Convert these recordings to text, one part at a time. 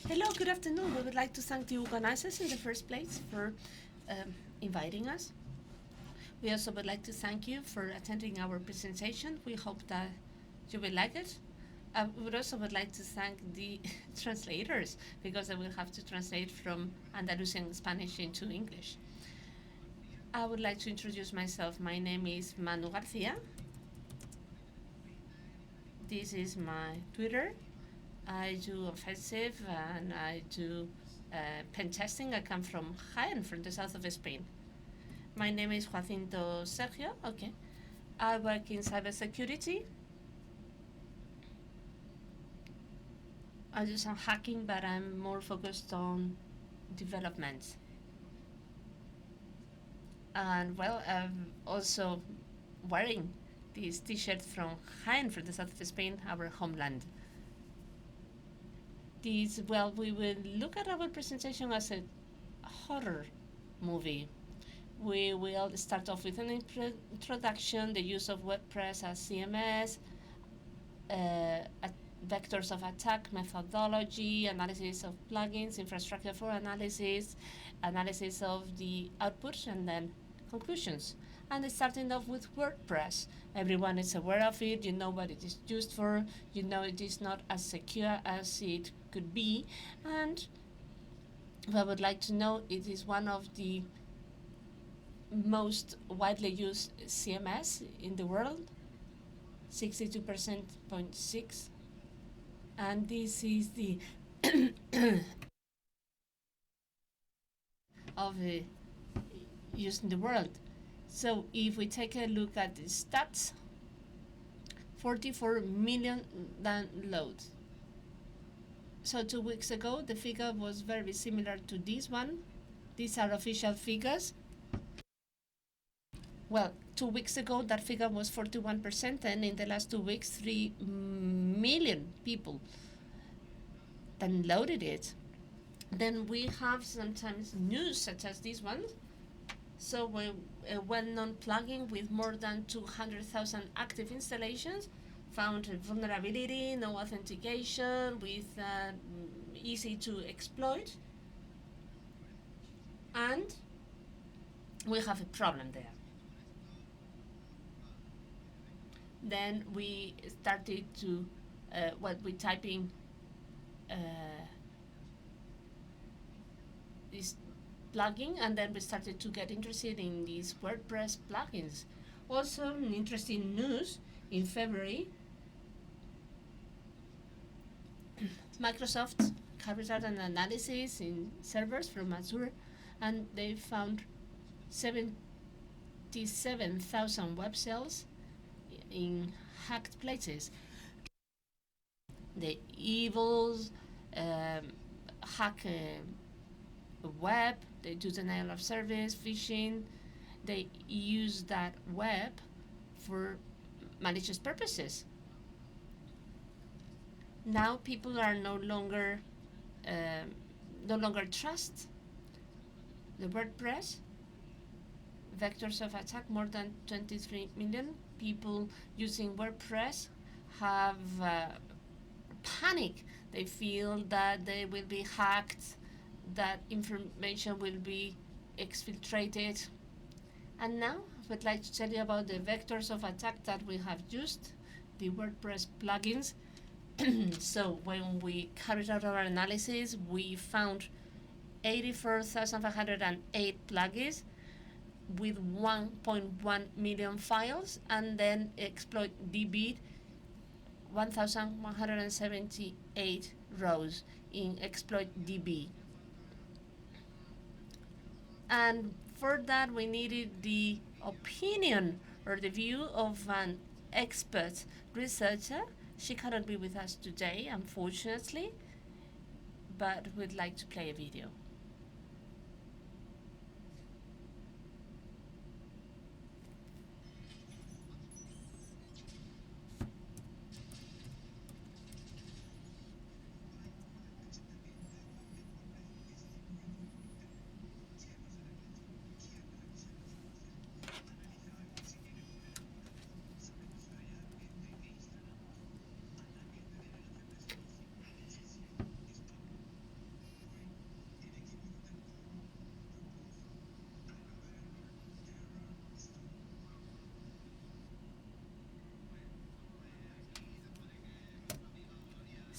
Hello, good afternoon. We would like to thank the organizers in the first place for inviting us. We also would like to thank you for attending our presentation. We hope that you will like it. We would also like to thank the translators, because they will have to translate from Andalusian Spanish into English. I would like to introduce myself. My name is Manuel García. This is my Twitter. I do offensive and I do pen testing. I come from Jaén, from the south of Spain. My name is Jacinto Sergio. Okay. I work in cybersecurity. I do some hacking, but I'm more focused on development. And well, I'm also wearing this t-shirt from Jaén, from the south of Spain, our homeland. Well, we will look at our presentation as a horror movie. We will start off with an introduction, the use of WordPress as CMS, vectors of attack, methodology, analysis of plugins, infrastructure for analysis, analysis of the output, and then conclusions. And starting off with WordPress. Everyone is aware of it, you know what it is used for, you know it is not as secure as it could be, and I would like to know it is one of the most widely used CMS in the world, 62.6%, and this is the of the used in the world. So if we take a look at the stats, 44 million downloads. So 2 weeks ago, the figure was very similar to this one. These are official figures. Well, 2 weeks ago, that figure was 41%, and in the last 2 weeks, 3 million people downloaded it. Then we have sometimes news such as this one. So a well-known plugin with more than 200,000 active installations found a vulnerability, no authentication, with easy to exploit, and we have a problem there. Then we started to we typing this plugin, and then we started to get interested in these WordPress plugins. Also, an interesting news in February, Microsoft carried out an analysis in servers from Azure, and they found 77,000 web cells in hacked places. The evils hack web, they do denial of service, phishing, they use that web for malicious purposes. Now people are no longer trust the WordPress. Vectors of attack, more than 23 million people using WordPress have panic. They feel that they will be hacked, that information will be exfiltrated. And now I would like to tell you about the vectors of attack that we have used, the WordPress plugins. So when we carried out our analysis, we found 84,508 plugins with 1.1 million files, and then exploit DB 1,178 rows in exploit DB. And for that, we needed the opinion or the view of an expert researcher. She cannot be with us today, unfortunately, but we'd like to play a video.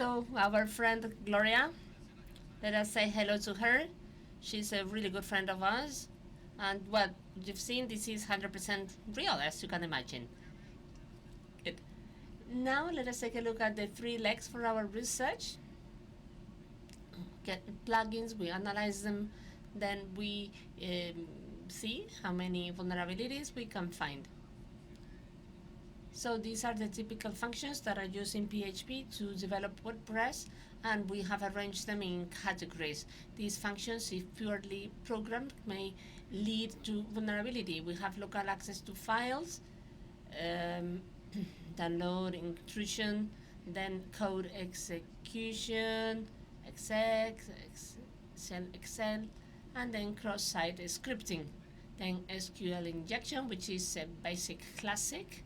So our friend Gloria, let us say hello to her. She's a really good friend of ours. And what you've seen, this is 100% real, as you can imagine. Good. Now let us take a look at the 3 legs for our research. Get plugins, we analyze them, then we see how many vulnerabilities we can find. So these are the typical functions that are used in PHP to develop WordPress, and we have arranged them in categories. These functions, if purely programmed, may lead to vulnerability. We have local access to files, download, intrusion, then code execution, exec, Excel, and then cross-site scripting. Then Sql Injection, which is a basic classic.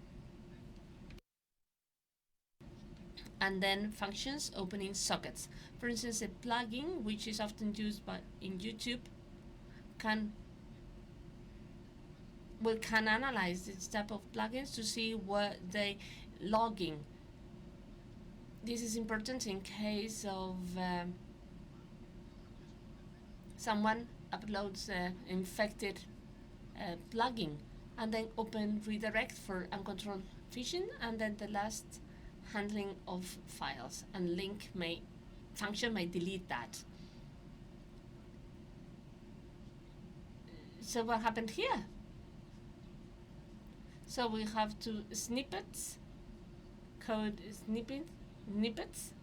And then functions opening sockets. For instance, a plugin, which is often used in YouTube, can analyze this type of plugins to see what they logging. This is important in case of someone uploads infected plugin, and then open redirect for uncontrolled phishing, and then the last handling of files, and function may delete that. So what happened here? So we have 2 snippets, code snippets,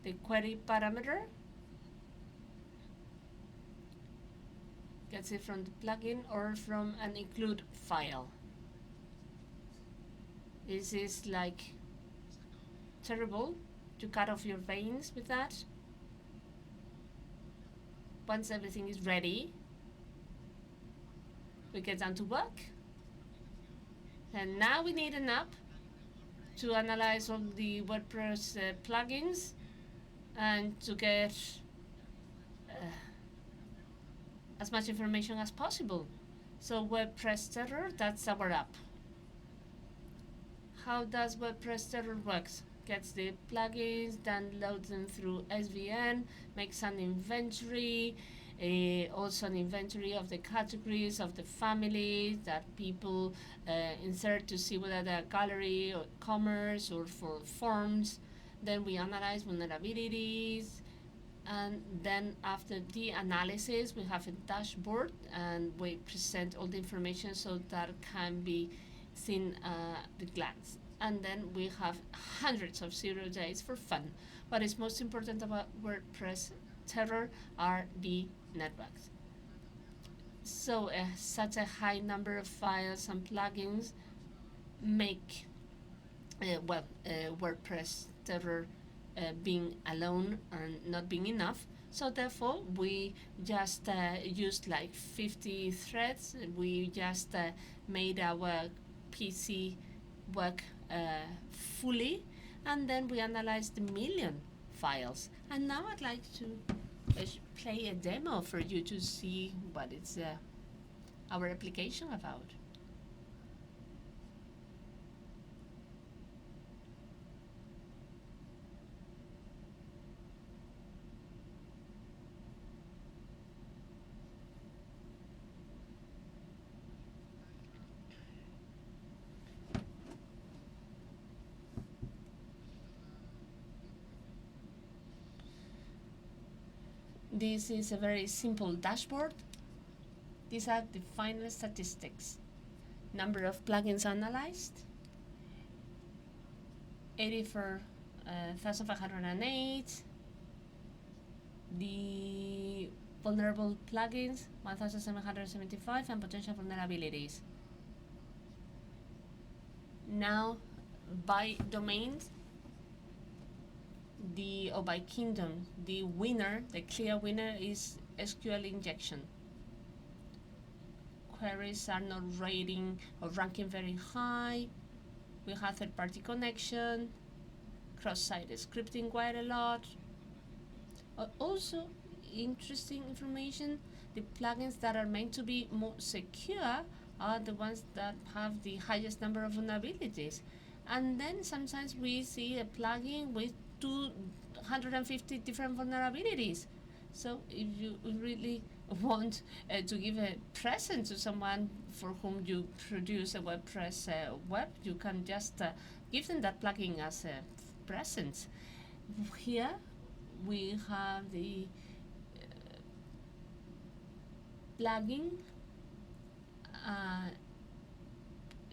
the query parameter gets it from the plugin or from an include file. This is like terrible to cut off your veins with that. Once everything is ready, we get down to work. And now we need an app to analyze all the WordPress plugins and to get as much information as possible. So WordPress Terror, that's our app. How does WordPress Terror works? Gets the plugins, downloads them through SVN, makes an inventory, also an inventory of the categories of the families that people insert to see whether they're gallery or commerce or for forms. Then we analyze vulnerabilities, and then after the analysis we have a dashboard and we present all the information so that can be seen at a glance. And then we have hundreds of 0 days for fun. What is most important about WordPress Terror are the networks. So such a high number of files and plugins make WordPress Terror being alone and not being enough. So therefore we just used like 50 threads. We just made our PC work fully, and then we analyzed 1 million files. And now I'd like to play a demo for you to see what it's our application about. This is a very simple dashboard. These are the final statistics. Number of plugins analyzed, 84,508. The vulnerable plugins, 1,775, and potential vulnerabilities. Now, by domains, or by kingdom, the winner, the clear winner is Sql Injection. Queries are not rating or ranking very high. We have third-party connection, cross-site scripting quite a lot. Also, interesting information, the plugins that are meant to be more secure are the ones that have the highest number of vulnerabilities. And then sometimes we see a plugin with 250 different vulnerabilities. So if you really want to give a present to someone for whom you produce a WordPress web, you can just give them that plugin as a present. Here we have the plugin.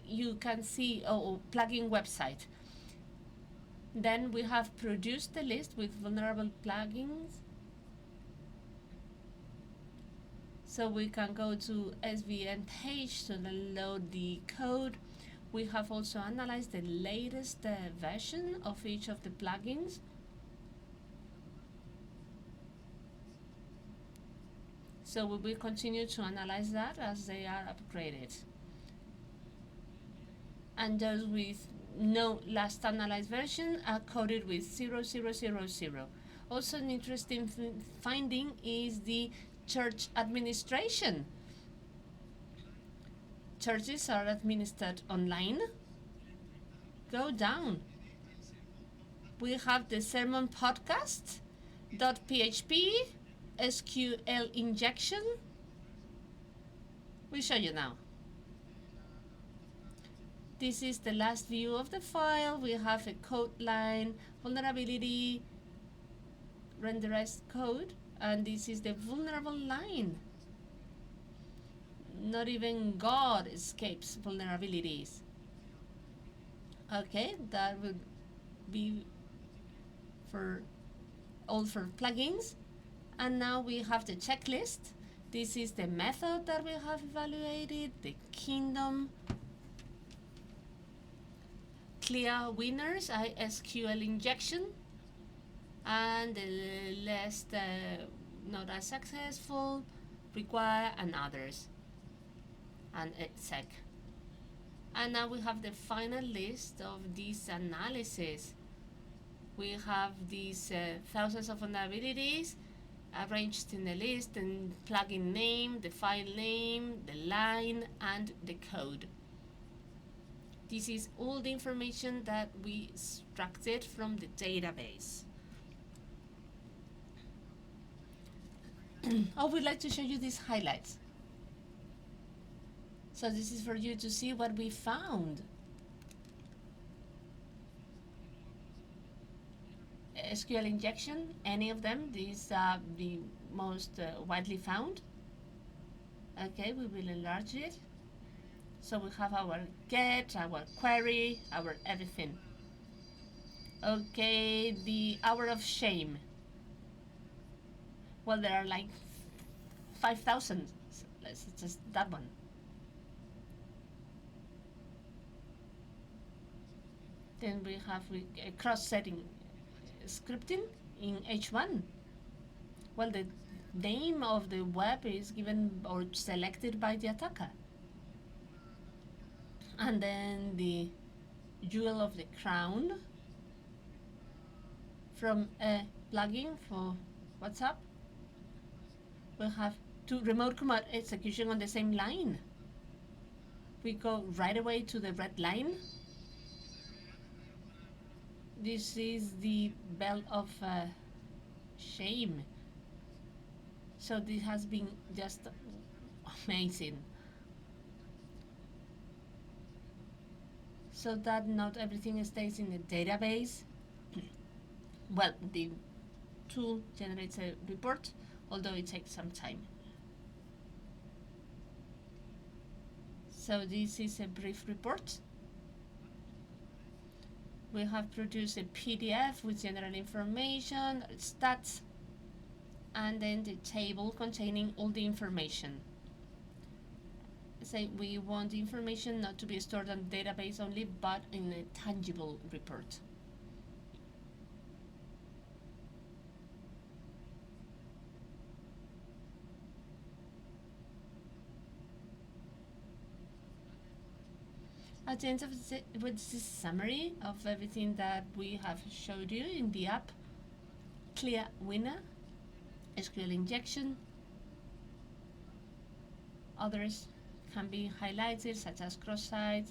You can see plugin website. Then we have produced the list with vulnerable plugins. So we can go to SVN page to download the code. We have also analyzed the latest version of each of the plugins. So we will continue to analyze that as they are upgraded. And those with no last analyzed version are coded with 0000. Also an interesting finding is the church administration. Churches are administered online. Go down. We have the sermon podcast, .php, Sql Injection. We show you now. This is the last view of the file. We have a code line, vulnerability, renderized code, and this is the vulnerable line. Not even God escapes vulnerabilities. Okay, that would be for all for plugins. And now we have the checklist. This is the method that we have evaluated, the kingdom. Clear winners, SQL injection, and the less not as successful, require, and others, and exec. And now we have the final list of this analysis. We have these thousands of vulnerabilities arranged in the list, and plugin name, the file name, the line, and the code. This is all the information that we extracted from the database. I would like to show you these highlights. So this is for you to see what we found. SQL injection, any of them, these are the most widely found. Okay, we will enlarge it. So we have our get, our query, our everything. Okay, the hour of shame. Well, there are like 5,000. So let's just that one. Then we have cross-setting scripting in H1. Well, the name of the web is given or selected by the attacker. And then the jewel of the crown from a plugin for WhatsApp. We have to remote command execution on the same line. We go right away to the red line. This is the bell of shame. So this has been just amazing. So that not everything stays in the database. Well, the tool generates a report, although it takes some time. So this is a brief report. We have produced a PDF with general information, stats, and then the table containing all the information. Say we want the information not to be stored on the database only, but in a tangible report. At the end of with this summary of everything that we have showed you in the app, clear winner, SQL injection, others can be highlighted such as cross-site,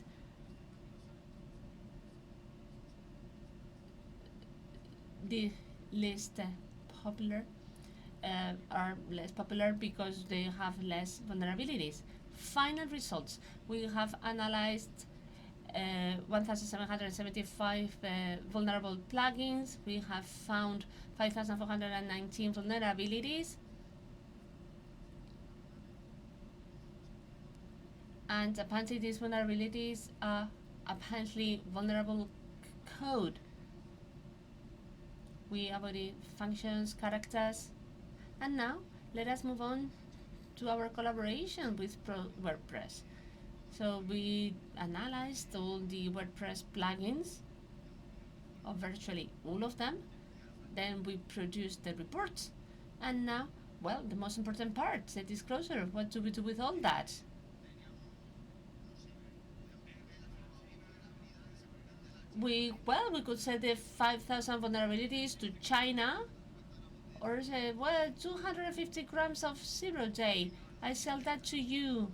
the least popular are less popular because they have less vulnerabilities. Final results. We have analyzed 1,775 vulnerable plugins. We have found 5,419 vulnerabilities. And apparently these vulnerabilities are apparently vulnerable code. We avoided functions, characters. And now let us move on to our collaboration with WordPress. So we analyzed all the WordPress plugins, or virtually all of them. Then we produced the reports. And now, well, the most important part, the disclosure. What do we do with all that? We could set the 5,000 vulnerabilities to China, or say, 250 grams of 0 day. I sell that to you.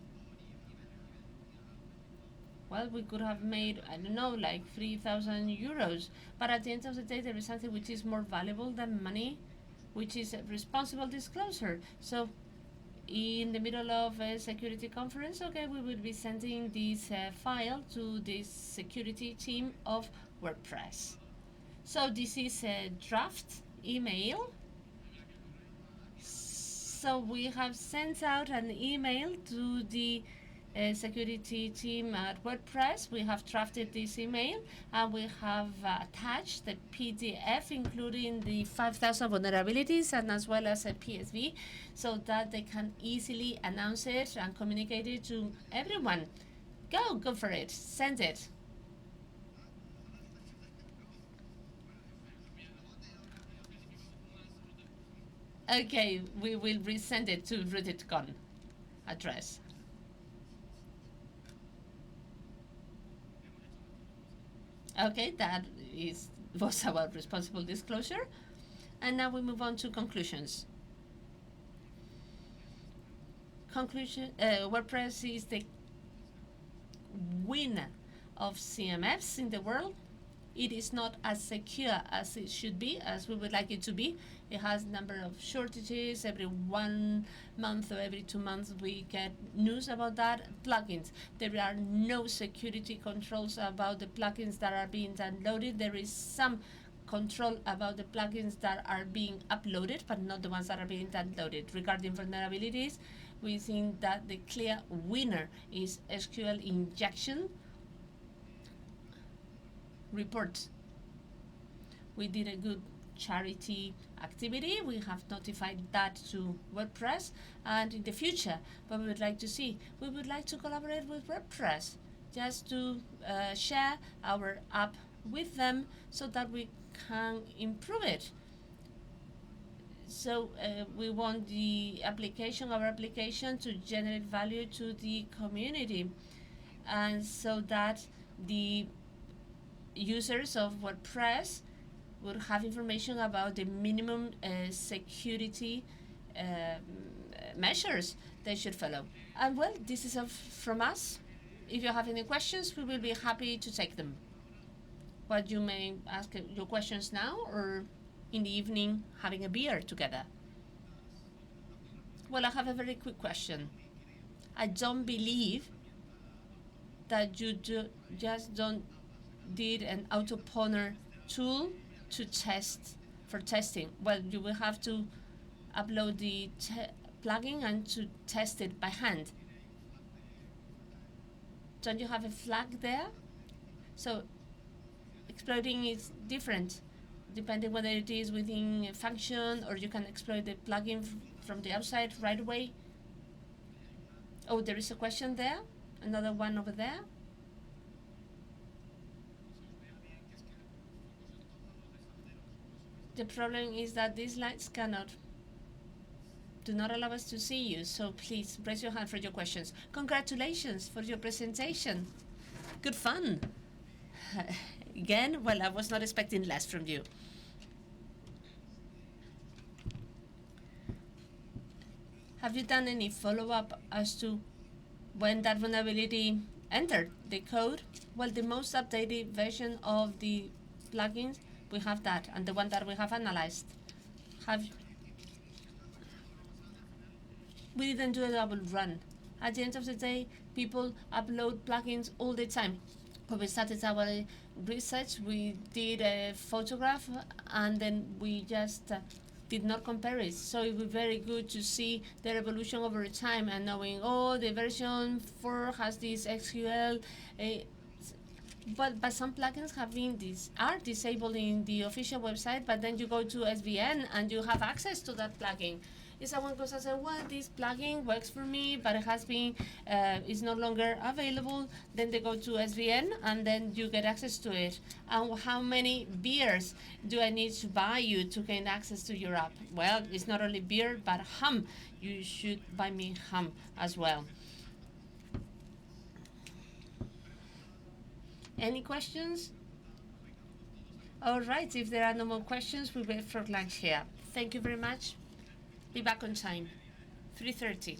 Well, we could have made, I don't know, like 3,000 euros. But at the end of the day, there is something which is more valuable than money, which is a responsible disclosure. So in the middle of a security conference, okay, we will be sending this file to the security team of WordPress. So this is a draft email. So we have sent out an email to the security team at WordPress. We have drafted this email and we have attached the PDF including the 5,000 vulnerabilities and as well as a PSV so that they can easily announce it and communicate it to everyone. Go for it, send it. Okay, we will resend it to RootedCON address. Okay, that was about responsible disclosure. And now we move on to conclusions. WordPress is the winner of CMFs in the world. It is not as secure as it should be, as we would like it to be. It has a number of shortages. Every 1 month or every 2 months we get news about that. Plugins. There are no security controls about the plugins that are being downloaded. There is some control about the plugins that are being uploaded, but not the ones that are being downloaded. Regarding vulnerabilities, we think that the clear winner is Sql Injection. Report. We did a good charity activity. We have notified that to WordPress, and in the future, what we would like to see, we would like to collaborate with WordPress just to share our app with them so that we can improve it. So we want the application, our application, to generate value to the community, and so that the users of WordPress would have information about the minimum security measures they should follow. And well, this is from us. If you have any questions, we will be happy to take them. But you may ask your questions now or in the evening having a beer together. Well, I have a very quick question. I don't believe that you just don't did an auto-pawner tool to test for testing. Well, you will have to upload the plugin and to test it by hand. Don't you have a flag there? So exploiting is different depending whether it is within a function or you can exploit the plugin from the outside right away. Oh, there is a question there. Another one over there. The problem is that these lights do not allow us to see you, so please raise your hand for your questions. Congratulations for your presentation. Good fun. Again, well, I was not expecting less from you. Have you done any follow-up as to when that vulnerability entered the code? Well, the most updated version of the plugins We have that, and the one that we have analyzed. We didn't do a double run. At the end of the day, people upload plugins all the time. When we started our research, we did a photograph, and then we just did not compare it. So it was very good to see the evolution over time and knowing, oh, the version 4 has this SQL. But some plugins are disabled in the official website, but then you go to SVN and you have access to that plugin. If someone goes and says, well, this plugin works for me, but it has been, is no longer available, then they go to SVN and then you get access to it. And how many beers do I need to buy you to gain access to your app? Well, it's not only beer, but ham. You should buy me ham as well. Any questions? All right, if there are no more questions, we'll wait for lunch here. Thank you very much. Be back on time, 3:30.